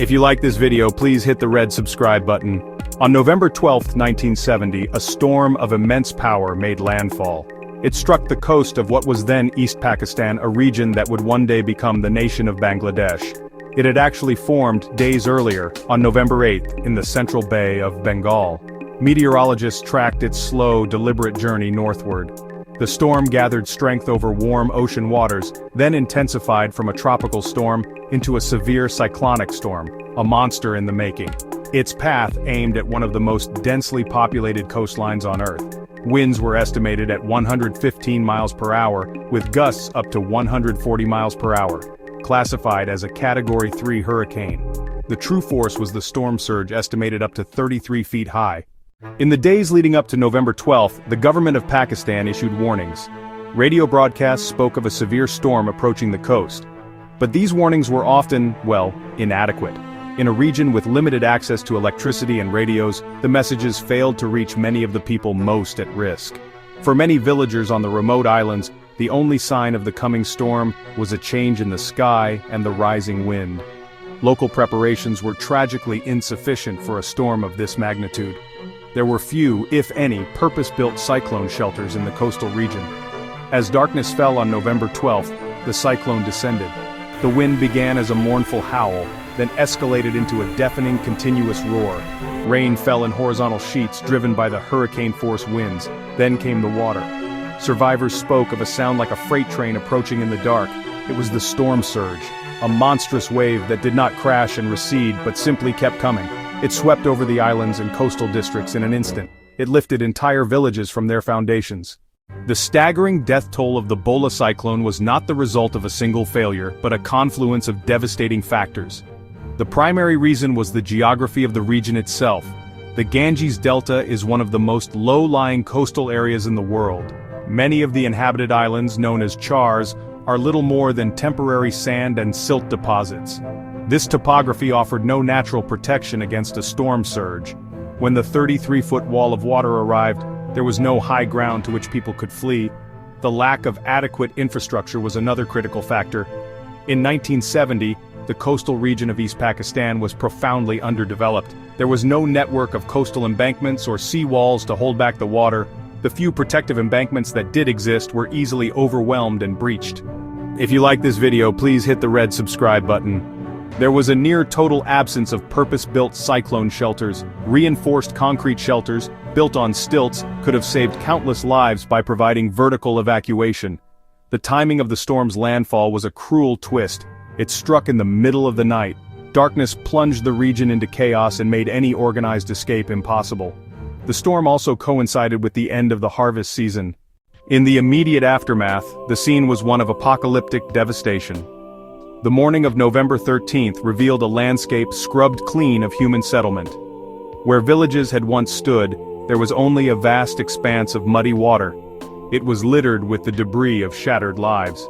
If you like this video, please hit the red subscribe button. On November 12, 1970, a storm of immense power made landfall. It struck the coast of what was then East Pakistan, a region that would one day become the nation of Bangladesh. It had actually formed days earlier, on November 8th, in the central Bay of Bengal. Meteorologists tracked its slow, deliberate journey northward. The storm gathered strength over warm ocean waters, then intensified from a tropical storm into a severe cyclonic storm, a monster in the making. Its path aimed at one of the most densely populated coastlines on Earth. Winds were estimated at 115 miles per hour, with gusts up to 140 miles per hour, classified as a Category 3 hurricane. The true force was the storm surge, estimated up to 33 feet high. In the days leading up to November 12th, the government of Pakistan issued warnings. Radio broadcasts spoke of a severe storm approaching the coast. But these warnings were often, well, inadequate. In a region with limited access to electricity and radios, the messages failed to reach many of the people most at risk. For many villagers on the remote islands, the only sign of the coming storm was a change in the sky and the rising wind. Local preparations were tragically insufficient for a storm of this magnitude. There were few, if any, purpose-built cyclone shelters in the coastal region. As darkness fell on November 12th, the cyclone descended. The wind began as a mournful howl, then escalated into a deafening, continuous roar. Rain fell in horizontal sheets driven by the hurricane-force winds. Then came the water. Survivors spoke of a sound like a freight train approaching in the dark. It was the storm surge, a monstrous wave that did not crash and recede but simply kept coming. It swept over the islands and coastal districts in an instant. It lifted entire villages from their foundations. The staggering death toll of the Bhola Cyclone was not the result of a single failure, but a confluence of devastating factors. The primary reason was the geography of the region itself. The Ganges Delta is one of the most low-lying coastal areas in the world. Many of the inhabited islands, known as chars, are little more than temporary sand and silt deposits. This topography offered no natural protection against a storm surge. When the 33-foot wall of water arrived, there was no high ground to which people could flee. The lack of adequate infrastructure was another critical factor. In 1970, the coastal region of East Pakistan was profoundly underdeveloped. There was no network of coastal embankments or sea walls to hold back the water. The few protective embankments that did exist were easily overwhelmed and breached. If you like this video, please hit the red subscribe button. There was a near-total absence of purpose-built cyclone shelters. Reinforced concrete shelters, built on stilts, could have saved countless lives by providing vertical evacuation. The timing of the storm's landfall was a cruel twist. It struck in the middle of the night. Darkness plunged the region into chaos and made any organized escape impossible. The storm also coincided with the end of the harvest season. In the immediate aftermath, the scene was one of apocalyptic devastation. The morning of November 13th revealed a landscape scrubbed clean of human settlement. Where villages had once stood, there was only a vast expanse of muddy water. It was littered with the debris of shattered lives.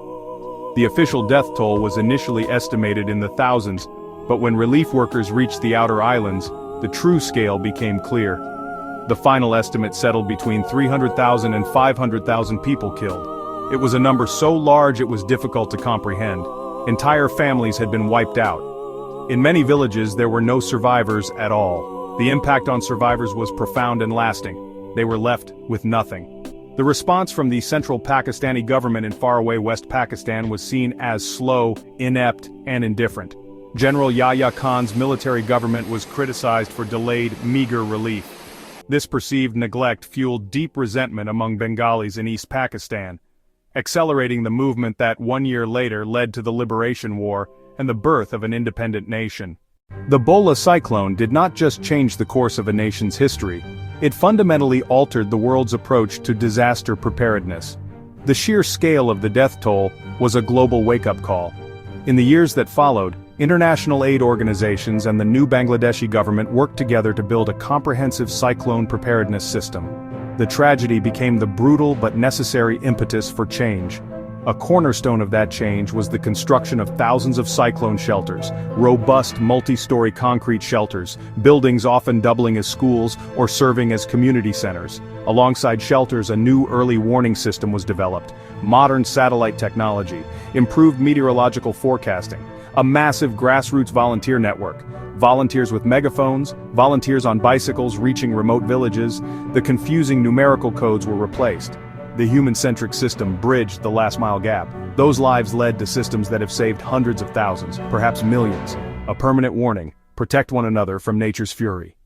The official death toll was initially estimated in the thousands, but when relief workers reached the outer islands, the true scale became clear. The final estimate settled between 300,000 and 500,000 people killed. It was a number so large it was difficult to comprehend. Entire families had been wiped out. In many villages there were no survivors at all. The impact on survivors was profound and lasting. They were left with nothing. The response from the central Pakistani government in faraway West Pakistan was seen as slow, inept, and indifferent. General Yahya Khan's military government was criticized for delayed, meager relief. This perceived neglect fueled deep resentment among Bengalis in East Pakistan, accelerating the movement that 1 year later led to the Liberation War and the birth of an independent nation. The Bhola Cyclone did not just change the course of a nation's history, it fundamentally altered the world's approach to disaster preparedness. The sheer scale of the death toll was a global wake-up call. In the years that followed, international aid organizations and the new Bangladeshi government worked together to build a comprehensive cyclone preparedness system. The tragedy became the brutal but necessary impetus for change. A cornerstone of that change was the construction of thousands of cyclone shelters, robust multi-story concrete shelters, buildings often doubling as schools or serving as community centers. Alongside shelters, a new early warning system was developed, modern satellite technology, improved meteorological forecasting, A massive grassroots volunteer network. Volunteers with megaphones, volunteers on bicycles reaching remote villages. The confusing numerical codes were replaced. The human-centric system bridged the last-mile gap. Those lives led to systems that have saved hundreds of thousands, perhaps millions. A permanent warning: protect one another from nature's fury.